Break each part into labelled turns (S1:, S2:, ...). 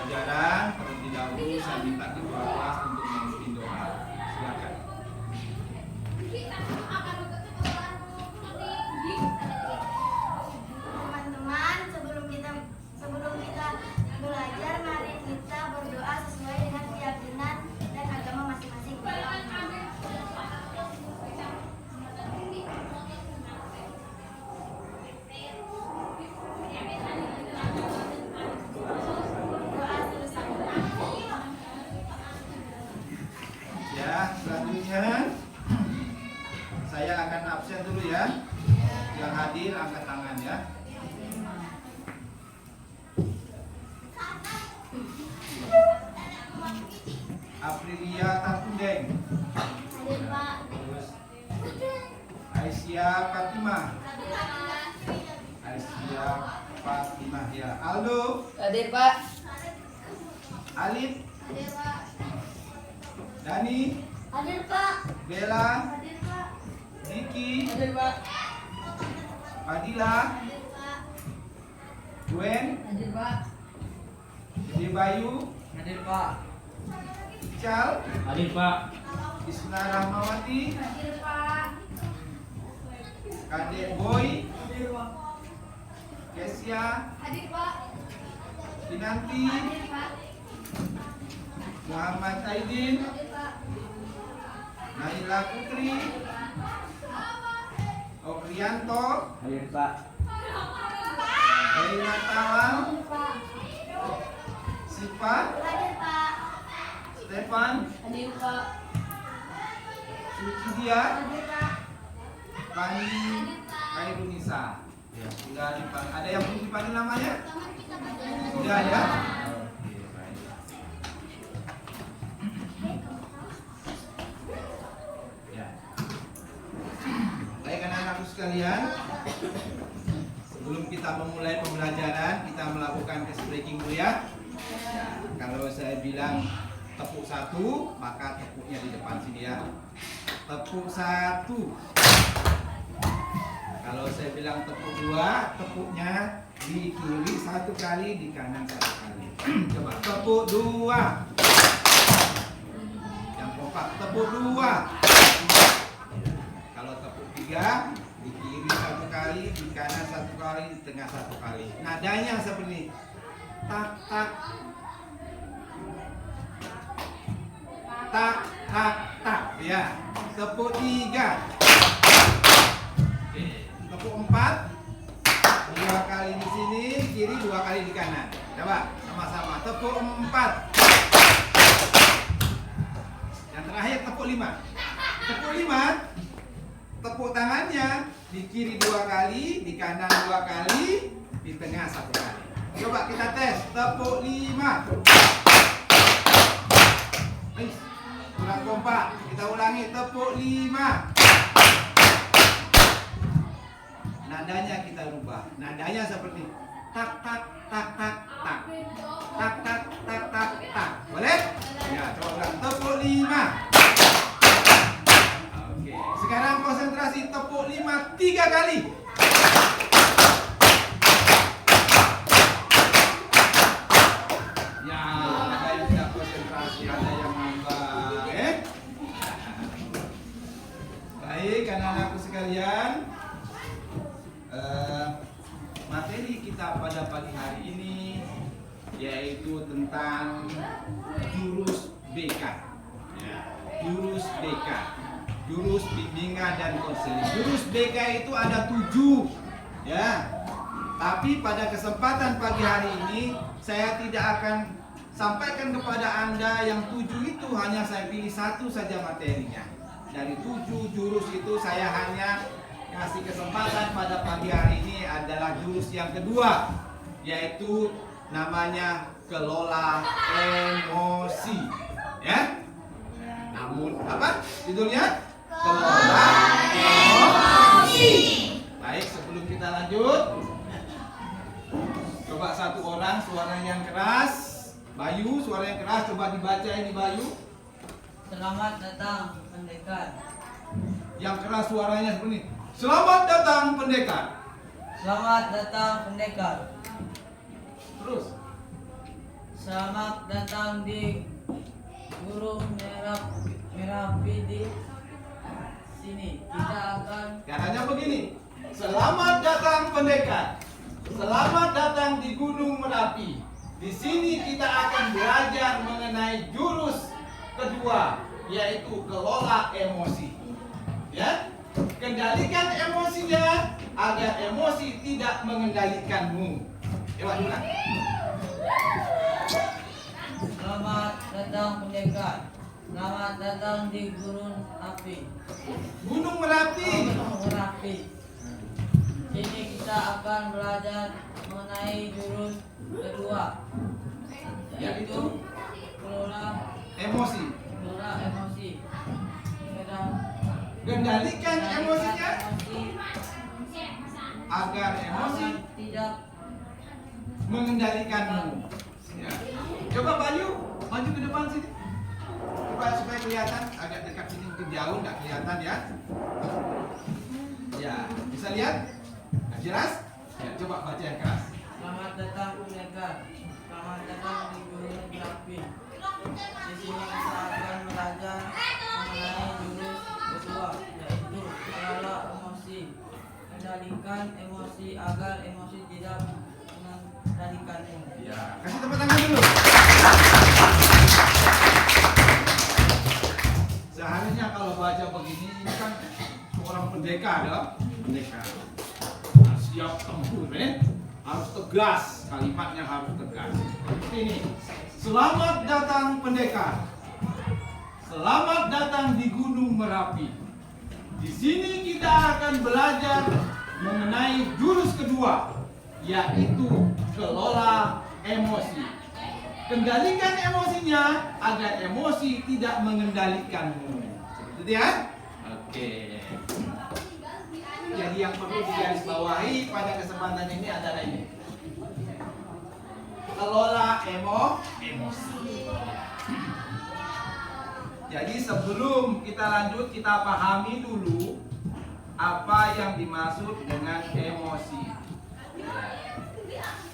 S1: pembelajaran. Terlebih dahulu saya minta ketua kelas untuk memimpin doa. Silakan.
S2: Teman-teman, sebelum kita belajar, mari kita berdoa sesuai dengan keyakinan dan agama masing-masing.
S1: Ya, selanjutnya saya akan absen dulu ya. Yang hadir angkat tangan ya. Aprilia Tatundeng.
S2: Hadir, Pak.
S1: Terus Aisyah Fatimah. Aisyah Fatimah ya. Aldo.
S3: Hadir, Pak.
S1: Alif.
S2: Hadir, Pak.
S1: Dani.
S2: Hadir, Pak.
S1: Bella.
S2: Hadir, Pak.
S1: Diki.
S3: Hadir, Pak.
S1: Fadila.
S2: Hadir, Pak.
S1: Gwen.
S3: Hadir, Pak.
S1: Dede Bayu.
S3: Hadir, Pak.
S1: Ical.
S4: Hadir, Pak.
S1: Isna Rahmawati.
S2: Hadir, Pak.
S1: Kadek Boy.
S3: Hadir, Pak.
S1: Kesia.
S2: Hadir, Pak.
S1: Kinanti.
S2: Hadir, Pak.
S1: Muhammad Aidin.
S2: Hadir, Pak.
S1: Naila Putri. Okrianto.
S4: Hadir, Pak.
S1: Reina Tawang.
S2: Hadir, Pak.
S1: Sipa.
S2: Hadir, Pak.
S1: Stefan.
S3: Hadir, Pak.
S1: Sucidia.
S2: Hadir, Pak.
S1: Pani Kairunisa. Ya, sudah dipanggil. Ada yang belum dipanggil namanya? Sudah ya? Oke, baik. Ya. Baik anak-anakku sekalian, sebelum kita memulai pembelajaran, kita melakukan case breaking dulu ya. Kalau saya bilang tepuk satu, maka tepuknya di depan sini ya. Tepuk satu. Kalau saya bilang tepuk dua, tepuknya di kiri satu kali, di kanan satu kali. Coba tepuk dua. Yang kompak tepuk dua. Kalau tepuk tiga, di kiri satu kali, di kanan satu kali, di tengah satu kali. Nadanya seperti ini. Tak tak. Tak tak tak. Ya. Tepuk tiga. Oke. Tepuk empat. Dua kali di sini, kiri dua kali di kanan. Coba sama-sama. Tepuk empat. Yang terakhir tepuk lima. Tepuk lima. Tepuk tangannya di kiri dua kali, di kanan dua kali, di tengah satu kali. Coba kita tes. Tepuk lima. Kurang kompak. Kita ulangi. Tepuk lima. Nadanya kita rubah. Nadanya seperti tak tak tak tak tak. Tak tak tak tak tak. Boleh? Ya, coba ulang. Tepuk lima. Oke. Sekarang konsentrasi tepuk lima tiga kali. Ya, ada yang tidak konsentrasi, ada yang ngambang. Baik, anak-anakku sekalian. Materi kita pada pagi hari ini yaitu tentang jurus BK. Ya, jurus BK, jurus bimbingan dan konseling. Jurus BK itu ada 7, ya. Tapi pada kesempatan pagi hari ini saya tidak akan sampaikan kepada Anda yang 7 itu, hanya saya pilih satu saja materinya. Dari 7 jurus itu saya hanya kasih kesempatan pada pagi hari ini adalah jurus yang kedua, yaitu namanya kelola emosi, ya. Namun apa judulnya? Kelola emosi. Baik, sebelum kita lanjut, coba satu orang suara yang keras. Bayu, suara yang keras, coba dibaca ini Bayu.
S3: Selamat datang, pendekar.
S1: Yang keras suaranya seperti ini. Selamat datang pendekar.
S3: Selamat datang, pendekar.
S1: Terus.
S3: Selamat datang di Gunung Merapi di sini. Kita akan
S1: Caranya begini. Selamat datang pendekar. Selamat datang di Gunung Merapi. Di sini kita akan belajar mengenai jurus kedua, yaitu kelola emosi. Ya, kendalikan emosinya agar emosi tidak mengendalikanmu. Coba ulang.
S3: Selamat datang pendekar. Selamat datang di Gunung
S1: Gunung Merapi.
S3: Merapi. Sini kita akan belajar mengenai jurus kedua, yaitu kelola
S1: Emosi.
S3: emosi.
S1: Kendalikan emosinya
S3: Emosi
S1: agar emosi
S3: tidak
S1: mengendalikanmu. Ya. Coba maju ke depan sini. Supaya kelihatan, agak dekat sini mungkin jauh nggak kelihatan ya. Ya, bisa lihat? Nah, jelas? Ya, coba baca yang keras.
S3: Selamat datang pendekar. Selamat datang di Gunung Merapi. Di sini kita akan belajar mengenai jurus kedua, yaitu kelola emosi. Kendalikan emosi agar emosi tidak mengendalikanmu.
S1: Ya, kasih tepuk tangan dulu. Seharusnya kalau baca begini ini kan seorang pendekar ya, pendekar. Nah, siap tempur, harus tegas, kalimatnya harus tegas. Seperti ini. Selamat datang pendekar. Selamat datang di Gunung Merapi. Di sini kita akan belajar mengenai jurus kedua, yaitu kelola emosi. Kendalikan emosinya agar emosi tidak mengendalikanmu. Seperti ya? Oke. Jadi yang perlu digarisbawahi pada kesempatan ini adalah ini. Kelola emosi. Jadi sebelum kita lanjut, kita pahami dulu apa yang dimaksud dengan emosi.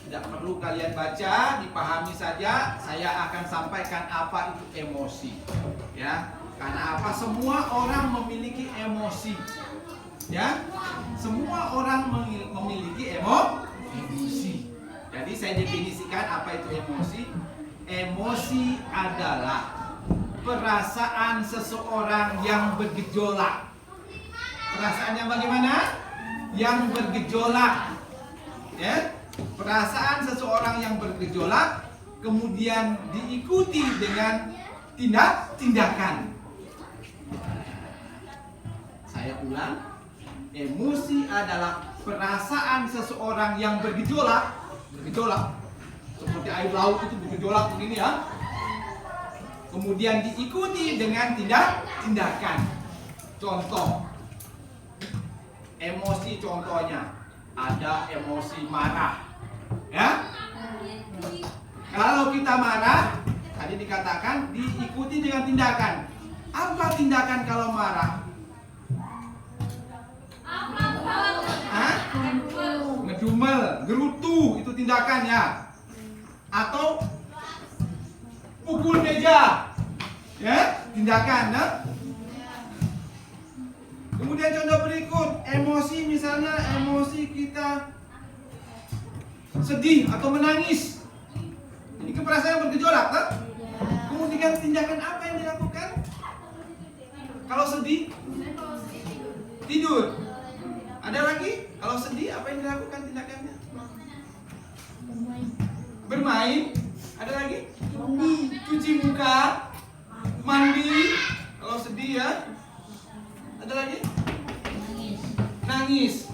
S1: Tidak perlu kalian baca, dipahami saja. Saya akan sampaikan apa itu emosi. Ya, karena apa? Semua orang memiliki emosi. Ya, semua orang memiliki emosi. Jadi saya definisikan apa itu emosi. Emosi adalah perasaan seseorang yang bergejolak. Perasaannya bagaimana? Yang bergejolak. Ya, perasaan seseorang yang bergejolak kemudian diikuti dengan tindakan. Saya ulang. Emosi adalah perasaan seseorang yang bergejolak seperti air laut itu bergejolak begini ya. Kemudian diikuti dengan tindakan. Contoh emosi, contohnya ada emosi marah, ya. Kalau kita marah, tadi dikatakan diikuti dengan tindakan. Apa tindakan kalau marah? Ngedumel, gerutu, itu tindakan ya. Atau pukul meja, ya, tindakan. Nah? Kemudian contoh berikut, emosi, misalnya emosi kita sedih atau menangis. Ini keperasaan yang bergejolak, kan? Kemudian tindakan apa yang dilakukan? Kalau sedih, tidur. Ada lagi? Kalau sedih, apa yang dilakukan tindakannya? Bermain. Ada lagi? Cuci muka, mandi. Kalau sedih ya. Ada lagi? Nangis.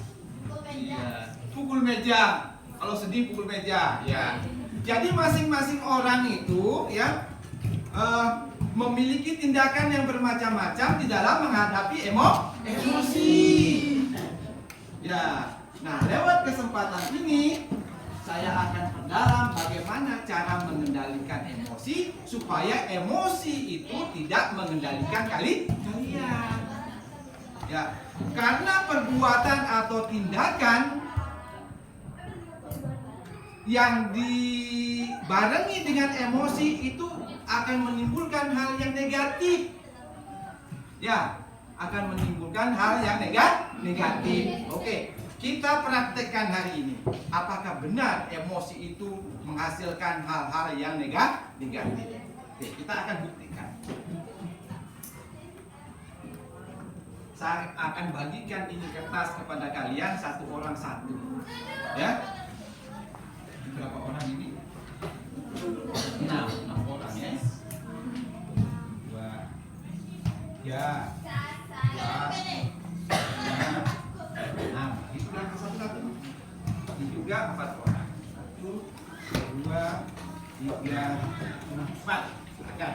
S1: Iya. Pukul meja. Kalau sedih pukul meja. Ya. Jadi masing-masing orang itu ya memiliki tindakan yang bermacam-macam di dalam menghadapi emosi. Ya. Nah, lewat kesempatan ini saya akan perdalam bagaimana cara mengendalikan emosi supaya emosi itu tidak mengendalikan kalian. Ya, karena perbuatan atau tindakan yang dibarengi dengan emosi itu akan menimbulkan hal yang negatif. Ya, akan menimbulkan hal yang negatif. Oke, kita praktekkan hari ini. Apakah benar emosi itu menghasilkan hal-hal yang negatif? Oke, kita akan buktikan. Saya akan bagikan ini kertas kepada kalian satu orang satu. Ya. Berapa orang ini? 6 orang ya. 2 3 4 5 6. Itu kan satu-satu. Ini juga 4 orang. 1 2 3 4. Silakan.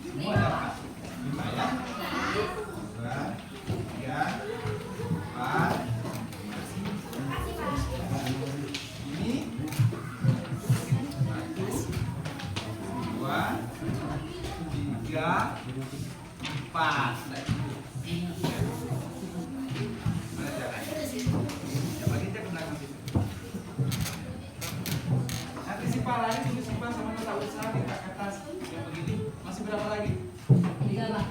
S1: Semua dapat. 5 ya. 2 3 4. Ini 1 2 3 4. Mana caranya? Ya bagi dia benar masih. Nanti simpan lagi, tunggu simpan sama nota usaha di atas yang begini. Masih berapa lagi? 3 Pak.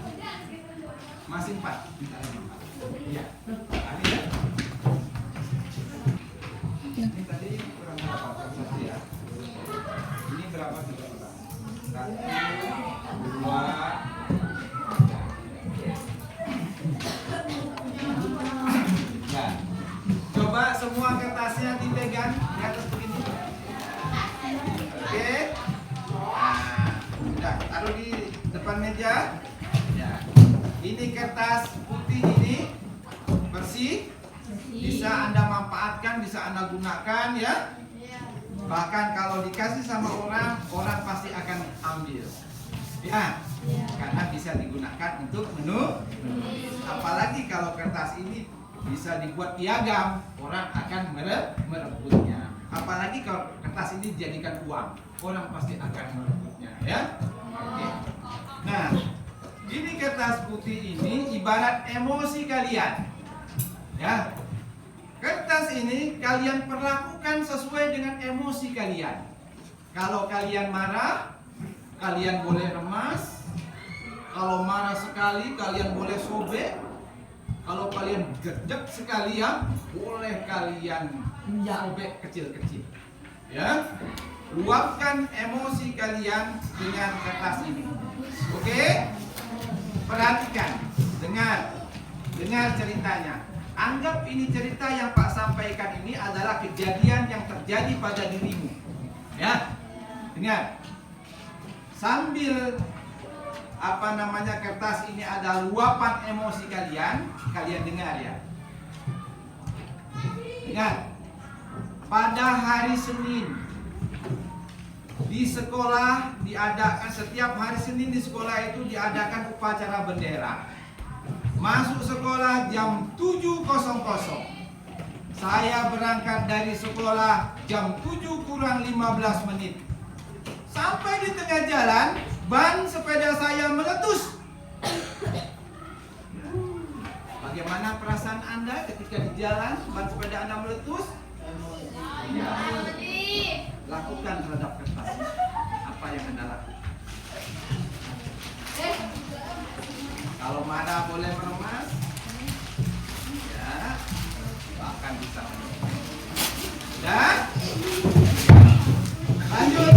S1: Masih 4. Minta lagi 4. Iya. Tadi ya. Ini tadi kurang berapa? Satu ya. Ini berapa sudah Pak? 1 2 ya. Coba semua kertasnya dipegang di atas begini. Oke. Nah, sudah taruh di depan meja. Ya. Ini kertas putih ini bersih. Bisa Anda manfaatkan, bisa Anda gunakan ya. Bahkan kalau dikasih sama orang, orang pasti akan ambil. Ya. Karena bisa digunakan untuk menu. Apalagi kalau kertas ini bisa dibuat piagam, orang akan merebutnya. Apalagi kalau kertas ini dijadikan uang, orang pasti akan merebutnya ya. Oke. Nah, ini kertas putih ini ibarat emosi kalian. Ya. Kertas ini kalian perlakukan sesuai dengan emosi kalian. Kalau kalian marah, kalian boleh remas. Kalau marah sekali, kalian boleh sobek. Kalau kalian gedek sekalian, boleh kalian sobek kecil-kecil. Ya, luapkan emosi kalian dengan kertas ini. Oke? Perhatikan, dengar ceritanya. Anggap ini cerita yang Pak sampaikan ini adalah kejadian yang terjadi pada dirimu. Ya, dengar. Sambil kertas ini ada luapan emosi kalian dengar ya. Dengar. Pada hari Senin di sekolah diadakan, setiap hari Senin di sekolah itu diadakan upacara bendera. Masuk sekolah jam 7.00. Saya berangkat dari sekolah jam 7 kurang 15 menit. Sampai di tengah jalan, ban sepeda saya meletus. Bagaimana perasaan Anda ketika di jalan ban sepeda Anda meletus? Ya. Lakukan terhadap kertas. Apa yang Anda lakukan? Kalau marah boleh meremas. Ya. Bahkan bisa meremas. Dan lanjut.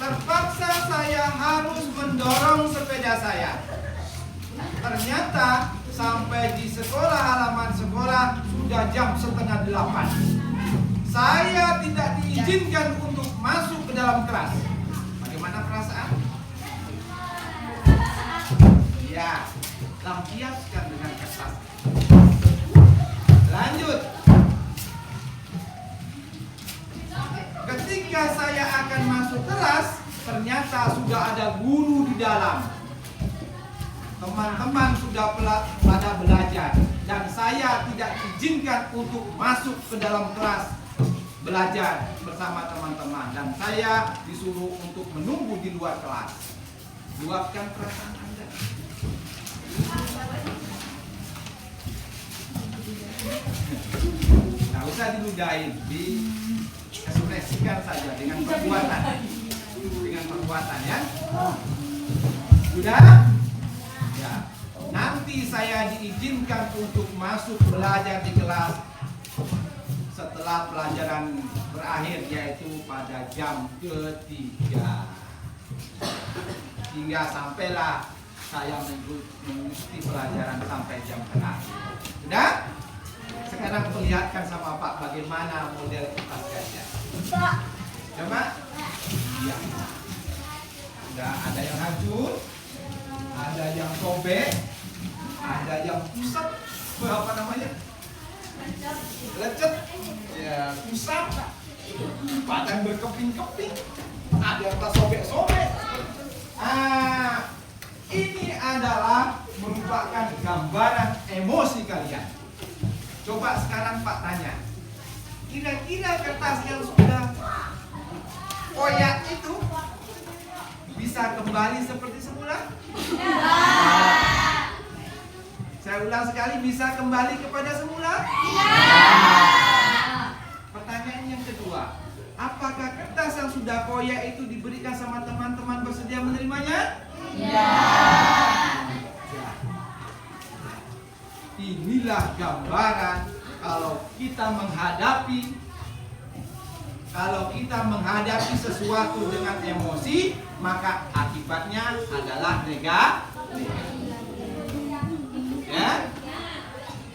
S1: Terpaksa saya harus mendorong sepeda saya. Ternyata sampai di sekolah, halaman sekolah sudah jam 7:30. Saya tidak diizinkan untuk masuk ke dalam kelas. Bagaimana perasaan? Ya, lampiaskan dengan kertas. Lanjut. Ketika saya akan masuk kelas, ternyata sudah ada guru di dalam. Teman-teman sudah pada belajar dan saya tidak diizinkan untuk masuk ke dalam kelas belajar bersama teman-teman, dan saya disuruh untuk menunggu di luar kelas. Luapkan perasaan Anda. Nggak usah diludahin, diekspresikan saja dengan perbuatan. Dengan perbuatan ya. Sudah? Ya. Nanti saya diizinkan untuk masuk belajar di kelas setelah pelajaran berakhir, yaitu pada jam ketiga. Hingga sampailah saya mengikuti pelajaran sampai jam terakhir. Sudah? Sekarang perlihatkan sama Pak bagaimana model kipas gajah. Coba. Iya. Sudah ada yang hancur, ada yang sobek, ada yang pusat, apa namanya? Lecet, ya pusat, badan berkeping-keping, ada yang tak sobek-sobek. Ini adalah merupakan gambaran emosi kalian. Coba sekarang Pak tanya, kira-kira kertas yang sudah koyak itu bisa kembali seperti semula? Saya ulang sekali, bisa kembali kepada semula? Pertanyaan yang kedua, apakah kertas yang sudah koyak itu diberikan sama teman-teman bersedia menerimanya? Ya. Inilah gambaran kalau kita menghadapi sesuatu dengan emosi, maka akibatnya adalah negatif. Ya,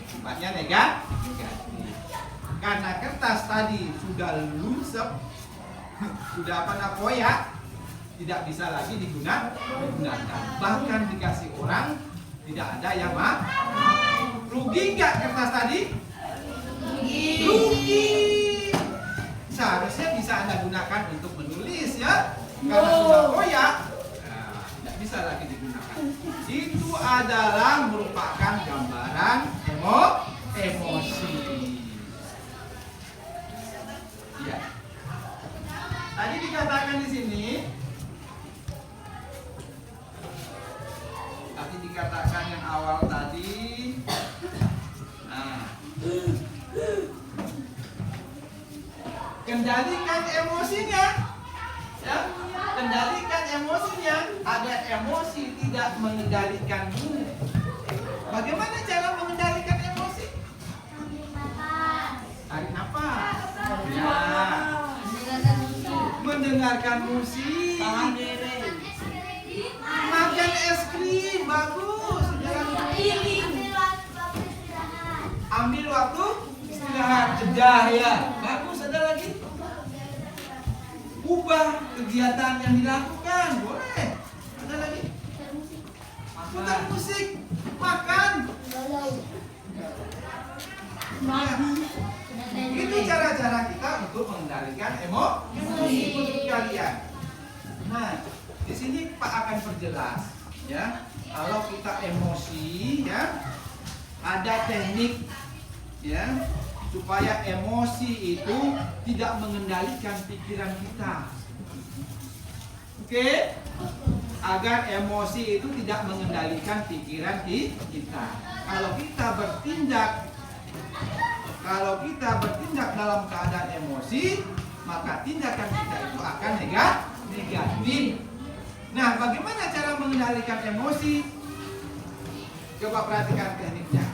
S1: akibatnya negatif. Karena kertas tadi sudah lunsep, sudah koyak, tidak bisa lagi digunakan. Bahkan dikasih orang, tidak ada yang mau. Rugi nggak kertas tadi? Rugi. Seharusnya bisa Anda gunakan untuk menulis ya. Karena sudah koyak, tidak bisa lagi digunakan. Itu adalah merupakan gambaran emosi. Ya. Tadi dikatakan di sini, yang awal tadi. Kendalikan emosinya. Ya, kendalikan emosinya. Ada emosi tidak mengendalikanmu. Bagaimana cara mengendalikan emosi? Tarik nafas. Ya. Mendengarkan musik. Makan es krim, bagus. Ambil waktu istirahat, jeda ya. Bagus, ada lagi. Ubah kegiatan yang dilakukan, boleh. Ada lagi. Putar musik, makan. Itu cara-cara kita untuk mengendalikan emosi kalian. Nah, di sini Pak akan perjelas, ya. Kalau kita emosi, ya, ada teknik, ya, supaya emosi itu tidak mengendalikan pikiran kita. Oke? Agar emosi itu tidak mengendalikan pikiran kita. Kalau kita bertindak dalam keadaan emosi, maka tindakan kita itu akan negatif. Nah, bagaimana cara mengendalikan emosi? Coba perhatikan tekniknya.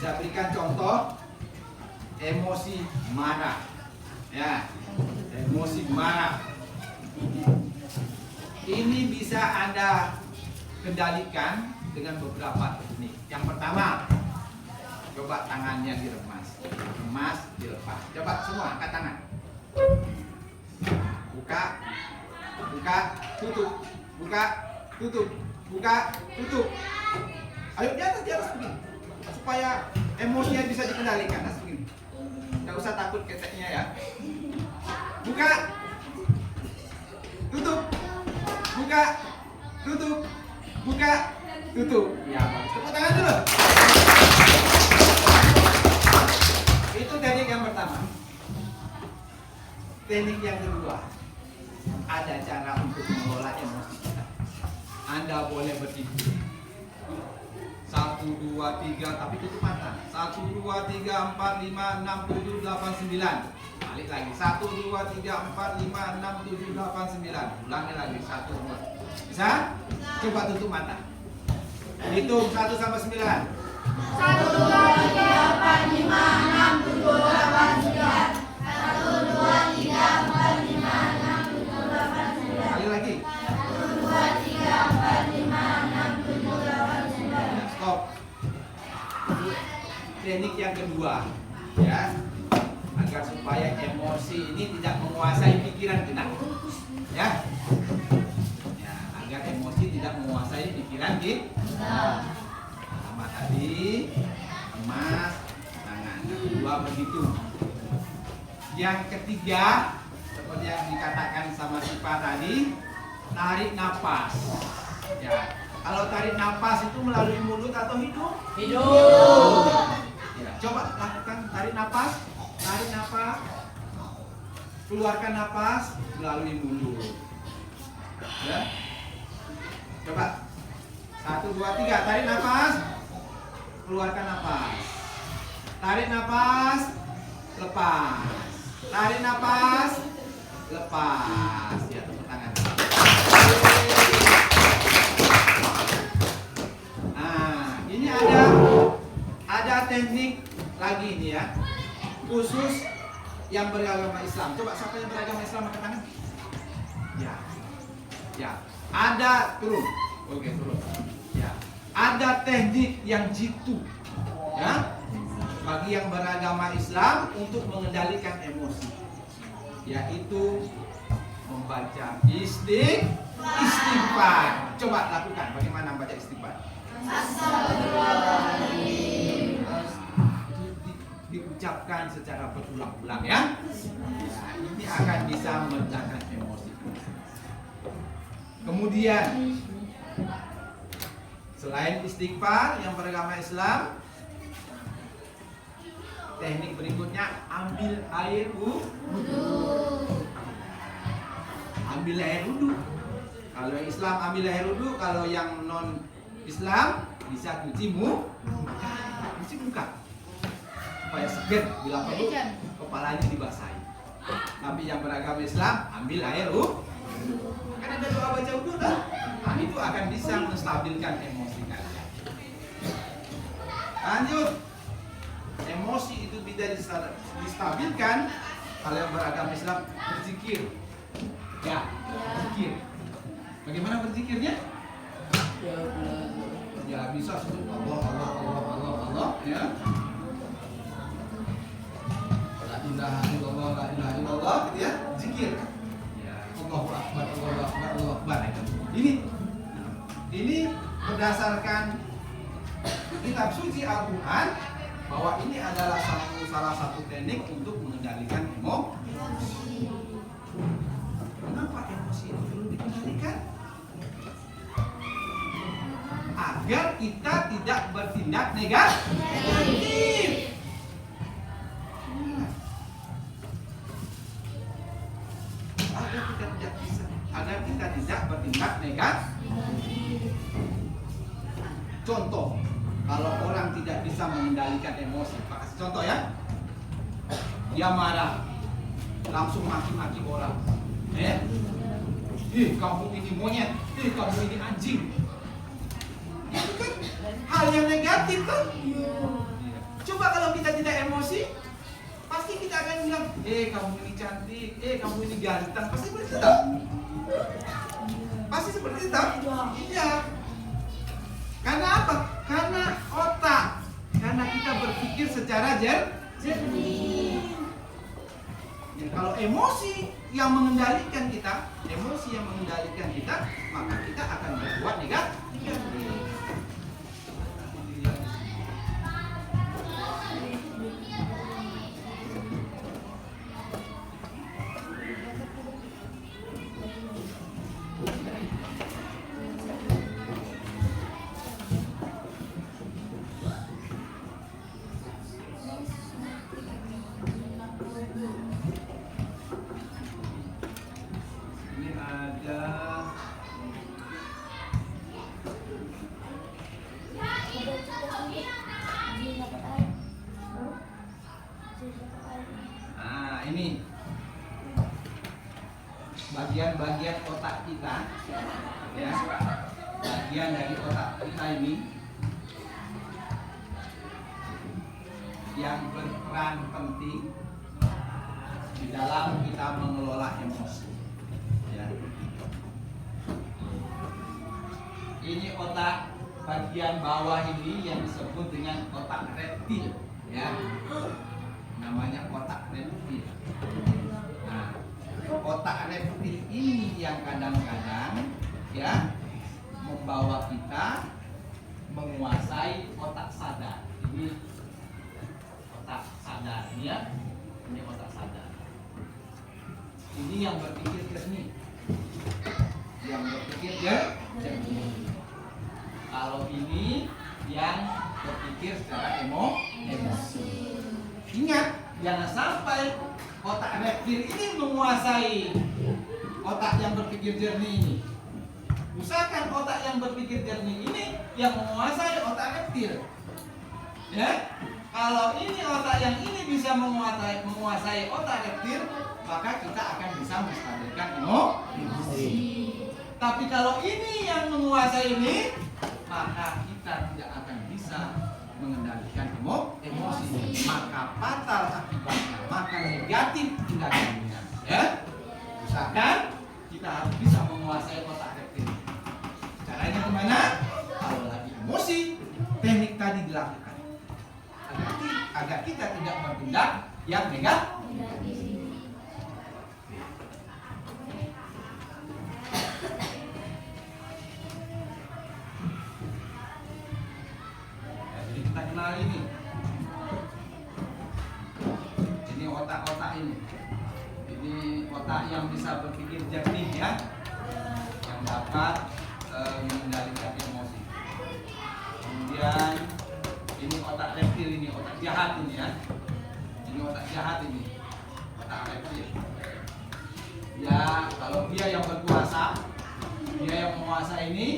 S1: Saya berikan contoh emosi marah. Ya, emosi marah. Ini bisa Anda kendalikan dengan beberapa teknik. Yang pertama, coba tangannya diremas. Remas, dilepas. Coba semua angkat tangan. Buka, buka, tutup. Buka, tutup. Buka, tutup. Ayo di atas begini. Supaya emosinya bisa dikendalikan. Nah, begini. Nggak usah takut keteknya ya. Buka, tutup. Buka, tutup. Buka, tutup. Ya, bagus. Tepuk tangan dulu. Itu teknik yang pertama. Teknik yang kedua, ada cara untuk mengelola emosi kita. Anda boleh berpikir. 1, 1, 2, 3, tapi tutup mata. 1, 2, 3, 4, 5, 6, 7, 8, 9. Balik lagi. 1, 2, 3, 4, 5, 6, 7, 8, 9. Ulangi lagi. 1, 2. Bisa? Coba tutup mata. Hitung 1 sampai 9.
S2: 1, 2, 3, 4, 5, 6, 7, 8, 9. 1, 2, 3, 4, 5, 6, 7, 8, 9.
S1: Kali lagi.
S2: 1, 2, 3, 4, 5, 6, 7, 8, 9.
S1: Ya, stop. Teknik yang kedua, ya, agar supaya emosi ini tidak menguasai pikiran kita, ya, ya, agar emosi tidak menguasai pikiran kita. Pertama tadi, emas, tangan. Yang kedua begitu. Yang ketiga, seperti yang dikatakan sama Sipa tadi, tarik napas. Ya, kalau tarik napas itu melalui mulut atau hidung?
S3: Hidup.
S1: Ya, coba lakukan tarik napas, keluarkan napas melalui mulut. Ya, coba 1, 2, 3 tarik napas, keluarkan napas, tarik napas, lepas, tarik napas, lepas. Ya, tepuk tangan. Nah, ini ada teknik lagi ini ya, khusus yang beragama Islam. Coba siapa yang beragama Islam angkat tangan? Ya, ya. Ada turun. Oke, turun. Ya, ada teknik yang jitu, ya, bagi yang beragama Islam untuk mengendalikan emosi, yaitu membaca istighfar. Coba lakukan. Bagaimana membaca istighfar? Diucapkan secara berulang-ulang ya. Ya, ini akan bisa meredakan emosi. Kemudian selain istighfar yang beragama Islam, teknik berikutnya ambil air wudu. Ambil air wudu. Kalau yang Islam ambil air wudu, kalau yang non Islam bisa cuci muka supaya segar bila perlu kepalanya dibasahi. Tapi yang beragama Islam ambil air wudu. Kan ada doa baca wudu kan? Nah, itu akan bisa menstabilkan emosi kalian. Lanjut. Emosi itu tidak distabilkan kalau yang beragama Islam berzikir. Ya, berzikir. Bagaimana berzikirnya? Ya bisa sebut Allah, ya. La ilaha illallah, gitu ya, zikir. Ya, Allahu Akbar. Ini berdasarkan kitab suci Al-Quran bahwa ini adalah salah satu teknik untuk mengendalikan emosi. Kenapa emosi itu perlu dikendalikan? Agar kita tidak bertindak negatif. Agar kita tidak bertindak negatif. Contoh, kalau orang tidak bisa mengendalikan emosi, kasih contoh ya. Dia marah, langsung maki-maki orang. Kamu ini monyet, kamu ini anjing. Itu kan hal yang negatif kan? Coba kalau kita tidak emosi, pasti kita akan bilang, kamu ini cantik, kamu ini ganteng. Pasti seperti itu. Pasti seperti itu. Iya. Karena apa? Karena otak. Karena kita berpikir secara jernih. Ya, kalau emosi yang mengendalikan kita, maka kita akan berbuat negatif. Ini ada Ya, bagian dari otak kita ini yang berperan penting di dalam kita mengelola emosi. Ya. Ini otak bagian bawah ini yang disebut dengan otak reptil, ya. Namanya otak reptil. Nah, otak reptil ini yang kadang-kadang ya membawa kita menguasai otak sadar. Ini otak sadar, ya. Ini otak sadar. Ini yang berpikir jernih. Yang berpikir jernih. Kalau ini yang berpikir secara emosi. Ingat, jangan sampai otak reptil ini menguasai otak yang berpikir jernih ini. Usahakan otak yang berpikir jernih ini yang menguasai otak reptil. Ya, kalau ini otak yang ini bisa menguasai otak reptil, maka kita akan bisa menstabilkan emosi. Tapi kalau ini yang menguasai ini, maka kita tidak akan bisa mengendalikan emosi. Maka fatal akibatnya, maka negatif tindakannya. Ya, usahakan kita harus bisa menguasai otak reptil. Caranya gimana? Kalau lagi emosi, teknik tadi dilakukan agar kita tidak bertindak yang negatif. Jadi kita kenal ini otak-otak ini. Ini otak yang bisa berpikir jernih, ya, yang dapat mengendalikan emosi. Kemudian ini otak reptil, ini otak jahat ini, ya. Ini otak jahat ini, otak reptil. Ya, kalau dia yang berkuasa, dia yang menguasai ini,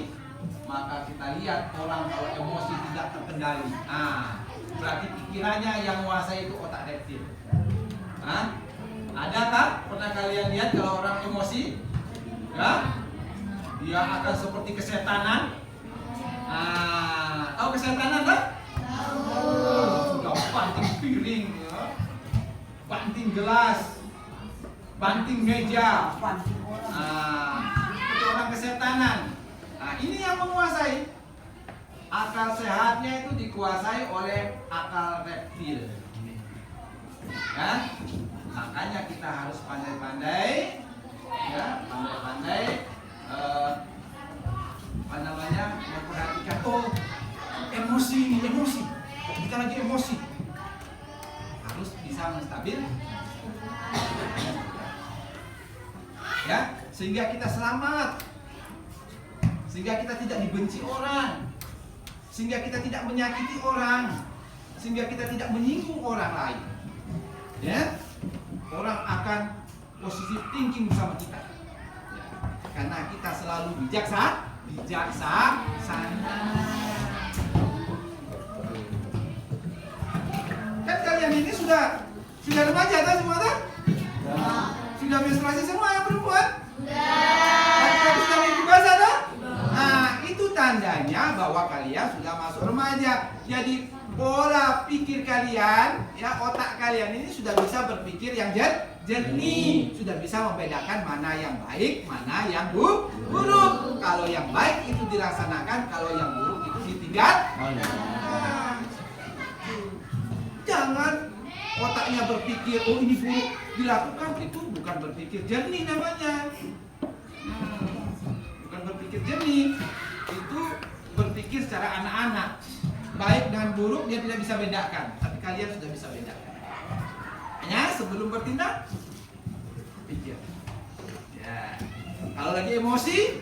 S1: maka kita lihat orang kalau emosi tidak terkendali. Nah, berarti pikirannya yang menguasai itu otak reptil. Nah, adakah pernah kalian lihat kalau orang emosi? Ya, dia akan seperti kesetanan. Nah, tahu kesetanan kan? Sudah banting piring, ya, banting gelas, banting meja. Nah, itu orang kesetanan. Nah, ini yang menguasai. Akal sehatnya itu dikuasai oleh akal reptil. Ya, makanya kita harus pandai-pandai, ya, pandai-pandai memperhatikan. Oh, emosi, kita lagi emosi, harus bisa menstabil, ya, sehingga kita selamat, sehingga kita tidak dibenci orang, sehingga kita tidak menyakiti orang, sehingga kita tidak menyinggung orang lain. Ya, orang akan positive thinking bersama kita, ya, karena kita selalu bijaksana. Kan kalian ini sudah remaja kan semua kan? Sudah menstruasi semua yang perempuan? Laki-laki sudah mimpi basah kan? Nah, itu tandanya bahwa kalian sudah masuk remaja. Jadi pola pikir kalian, ya, otak kalian ini sudah bisa berpikir yang jernih, sudah bisa membedakan mana yang baik, mana yang buruk. Kalau yang baik itu dilaksanakan, kalau yang buruk itu ditinggal. Jangan otaknya berpikir, oh ini buruk, dilakukan, itu bukan berpikir jernih namanya. Bukan berpikir jernih, itu berpikir secara anak-anak. Baik dan buruk dia tidak bisa bedakan, tapi kalian sudah bisa bedakan. Hanya sebelum bertindak, pikir. Ya. Kalau lagi emosi,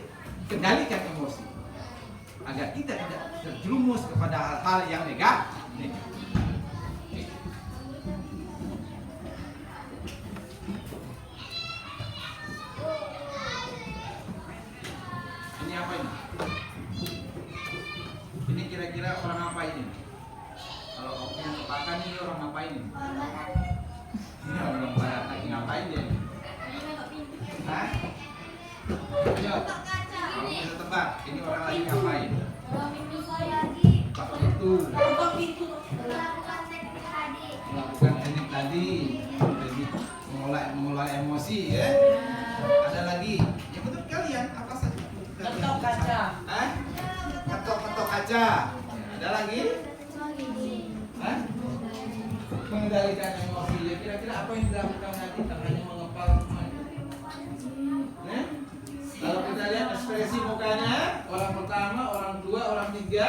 S1: kendalikan emosi agar kita tidak terjerumus kepada hal-hal yang negatif. Ini apa ini? Ini kira-kira orang apa ini? Kalau aku yang kepakan ini orang apa ini? Ini orang barat lagi ngapain dia? Hah? Ayo. kita tebak. Ini orang lagi ngapain? Pak itu melakukan teknik tadi, teknik mengolah emosi ya. Ada lagi. Yang menurut kalian apa saja?
S3: Ketok kaca.
S1: Hah? Ketok kaca. Ada lagi? Hah? Mengendalikan emosi. Ya, kira-kira apa yang dilakukan tadi? Tak hanya mengepal semuanya. Nah, kalau kita lihat ekspresi mukanya, orang pertama, orang kedua, orang ketiga.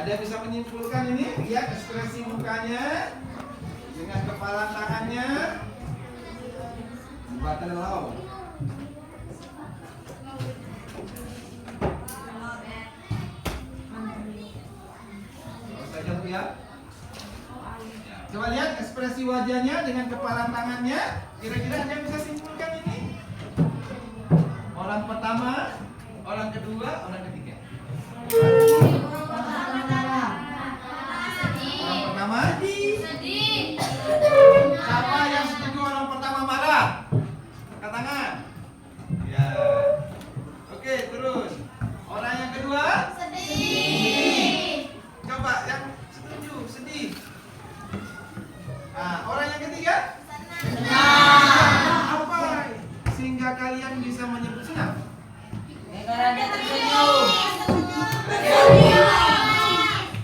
S1: Ada yang bisa menyimpulkan ini? Lihat ekspresi mukanya dengan kepala tangannya. Batelau. Ya. Coba lihat ekspresi wajahnya dengan kepala tangannya. Kira-kira ada yang bisa simpulkan ini? Orang pertama, orang kedua, orang ketiga. Orang pertama? Siapa yang setuju orang pertama marah? Angkat tangan. Ya. Oke, terus. Orang yang kedua? Coba yang setuju, sedih. Nah, orang yang ketiga? Apa? Sehingga kalian bisa menyebut senang?
S3: Karena dia tersenyum.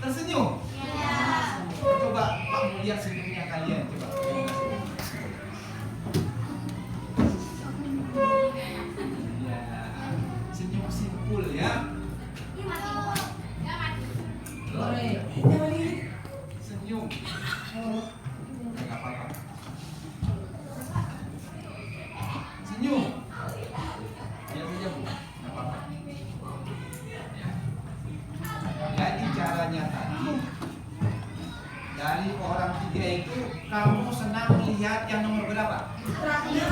S1: Tersenyum? Coba Pak lihat senyumnya kalian. Coba. Ya, senyum simpul ya. Senyum. Enggak apa-apa. Senyum. Biar saja Bu. Enggak apa-apa. Ya. Jadi caranya tadi dari orang tiga itu kamu senang melihat yang nomor berapa? Yang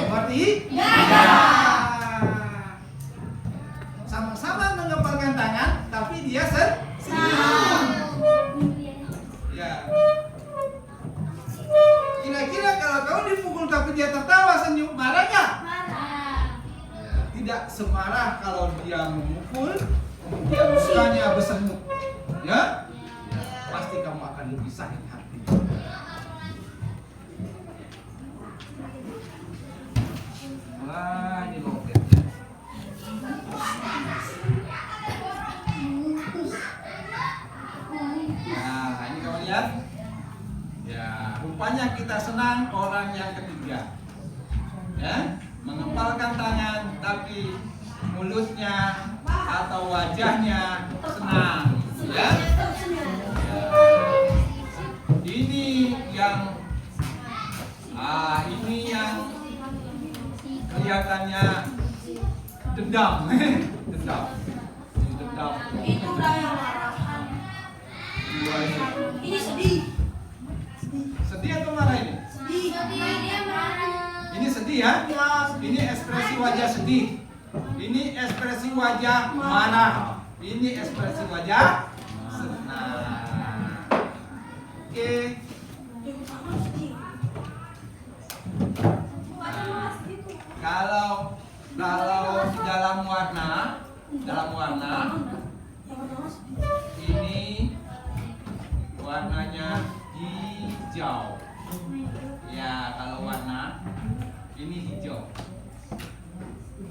S1: nomor tiga. Sama-sama mengepalkan tangan, tapi dia senyum. Ya. Kira-kira kalau kamu dipukul tapi dia tertawa senyum, marah nggak? Ya, tidak semarah kalau dia memukul, dia mukanya bersenyum. Ya? Pasti kamu akan lebih sakit hati. Wah, ini loket. Nah, ini kamu lihat. Ya, rupanya kita senang orang yang ketiga. Ya, mengepalkan tangan tapi mulutnya atau wajahnya senang. Ya. Ini yang kelihatannya dendam. Dendam. Dendam.
S2: Itu udah yang marah. Ini sedih.
S1: Sedih atau marah ini?
S2: Sedih. Dia marah.
S1: Ini sedih ya?
S2: Ya.
S1: Ini ekspresi wajah sedih. Ini ekspresi wajah marah. Ini ekspresi wajah senang. Oke. Kalau di dalam warna ini warnanya hijau. Ya, kalau warna ini hijau.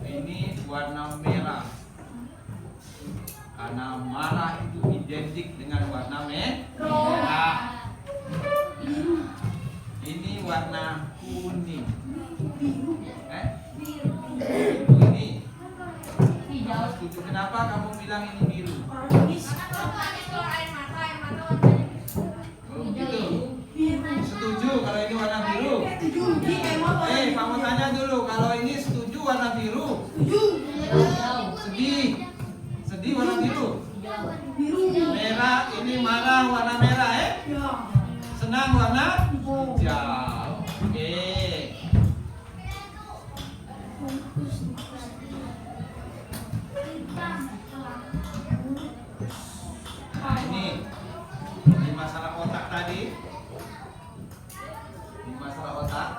S1: Ini warna merah. Karena marah itu identik dengan warna merah. Ini warna kuning. Ini. Kamu setuju? Kenapa kamu bilang ini biru? Oh, gitu. Setuju kalau ini warna biru? Kamu tanya dulu, kalau ini setuju warna biru? Sedih. Sedih warna biru. Merah, ini marah warna merah Senang warna hijau. Oke. Nah, ini masalah otak tadi. Ini masalah otak.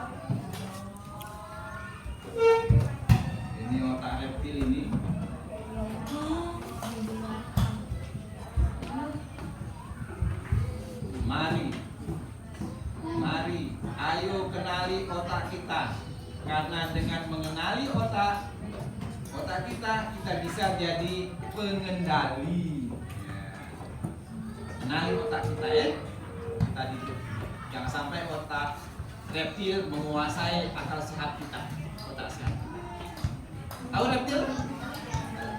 S1: kita. Karena dengan mengenali otak kita bisa jadi pengendali. Kenali otak kita ya. Tadi itu. Jangan sampai otak reptil menguasai akal sehat kita. Otak sehat. Tahu reptil?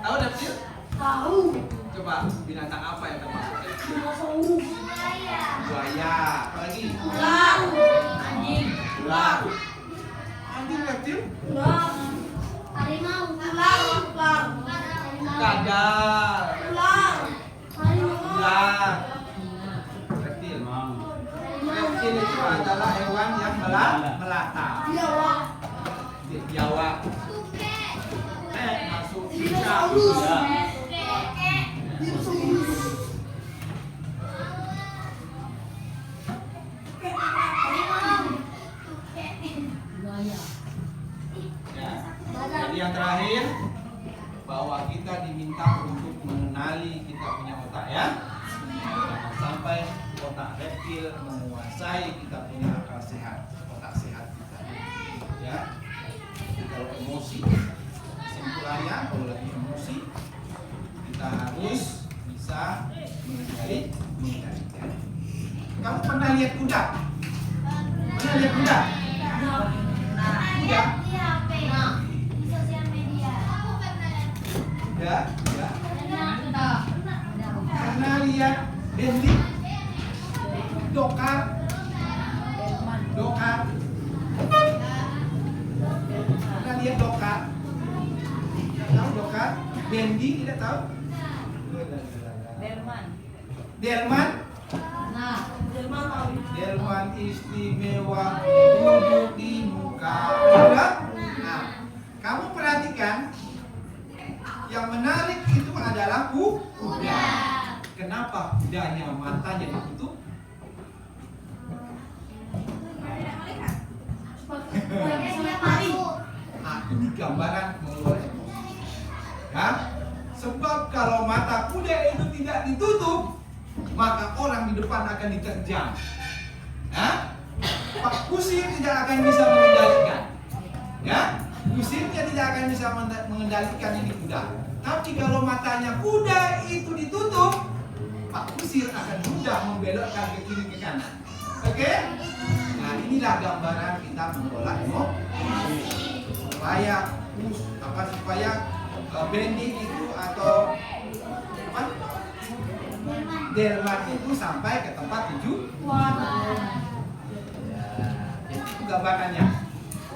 S1: Tahu reptil?
S2: Tahu.
S1: Coba binatang apa yang termasuk reptil?
S2: Dinosaurus.
S1: Buaya. Apa lagi?
S2: Ular. Anjing.
S1: Ular. Anjing reptil?
S2: Ular. Harimau. Ular. Ular.
S1: Kadal.
S2: Ular. Harimau.
S1: Ular. Reptil. Reptil itu adalah hewan yang melata.
S2: Biawak.
S1: Biawak. Masuk.
S2: Dinosaurus.
S1: Ya.
S2: Dinosaurus.
S1: Ya. Jadi yang terakhir bahwa kita diminta untuk mengenali kita punya otak ya. Jangan sampai otak reptil menguasai kita punya akal sehat, otak sehat kita. Ya. Jadi kalau emosi, kesimpulannya kalau lagi emosi kita harus bisa mengendalikan. Kamu pernah lihat kuda? Pernah lihat kuda? Kuda? Ya, ya. Pernah lihat Bendy? Dokar? Dokar? Pernah lihat dokar? Tahu dokar? Bendy tidak tahu? Delman? Delman istimewa duduk di muka. Udah? Nah, kamu perhatikan yang menarik itu adalah kuda. Kenapa kudanya matanya ditutup? Ini gambaran mengelola emosi. Ya? Sebab kalau mata kuda itu tidak ditutup, maka orang di depan akan diterjang. Ya? Pak Kusir tidak akan bisa mengendalikan. Ya? Kusirnya tidak akan bisa mengendalikan ini kuda. Tapi kalau matanya kuda itu ditutup, Pak Kusir akan mudah membelokkan ke kiri ke kanan. Oke? Nah, inilah gambaran kita mengelola emosi. Supaya bending itu atau apa? Delman itu sampai ke tempat tujuan. Jadi itu gambarannya.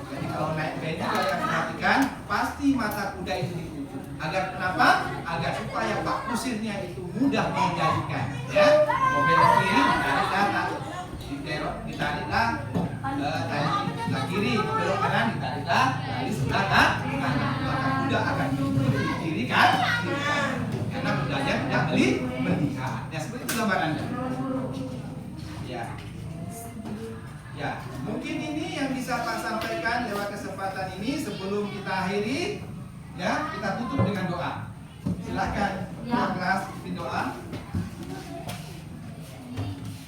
S1: Jadi kalau naik bending kalau yang perhatikan pasti mata kuda itu ditutup. Agar kenapa? Agar supaya Pak Kusirnya itu mudah mengendalikan. Ya, mobil kiri ditariklah, ditariklah tarik kiri, belok kanan ditariklah dari sebelah kanan. Maka kuda akan di kiri kan? Karena kudanya tidak melihat. Ya seperti itu gambarannya. Ya. Ya, mungkin ini yang bisa Pak sampaikan lewat kesempatan ini sebelum kita akhiri. Ya, kita tutup dengan doa. Silakan kelas pimpin doa.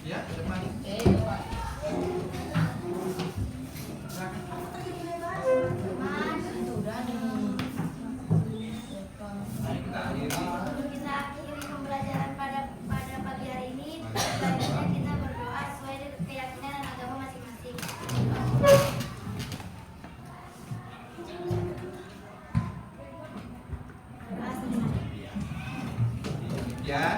S1: Ya, ke depan. Kita akhiri
S2: pembelajaran pada pagi hari ini. Selanjutnya kita berdoa sesuai dengan keyakinan dan agama masing-masing.
S1: Demikian